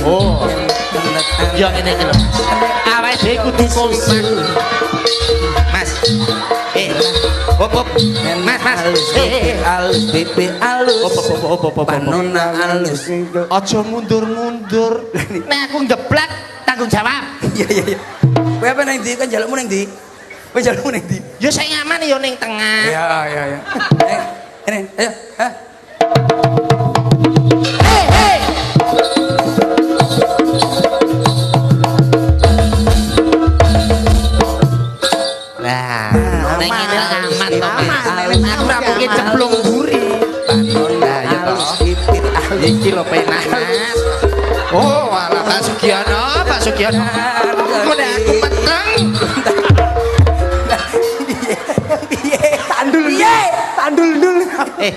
Oh. Ya ngene iki lho. Awake dhewe kudu kompak. Mas. Hop. Mas. Alus bebe alus. Hop. Panona alus. Aja mundur-mundur. Nek aku ngeblak tanggung jawab. Iya. Kowe apa nang ndi? Kan jalukmu nang ndi? Kowe jalukmu nang ndi? Ya sing aman ya ning tengah. Iya. Ini, ayo. Hah? Hei. Nah, ning ngene aman. Aku ra mungkin cemplung mburi. Panona ya alus pipit alus. Iki lho penak. Oh, ala Pak Sugiono. Kok aku meteng. Piye? Tandul. Piye? Tandul. Eh,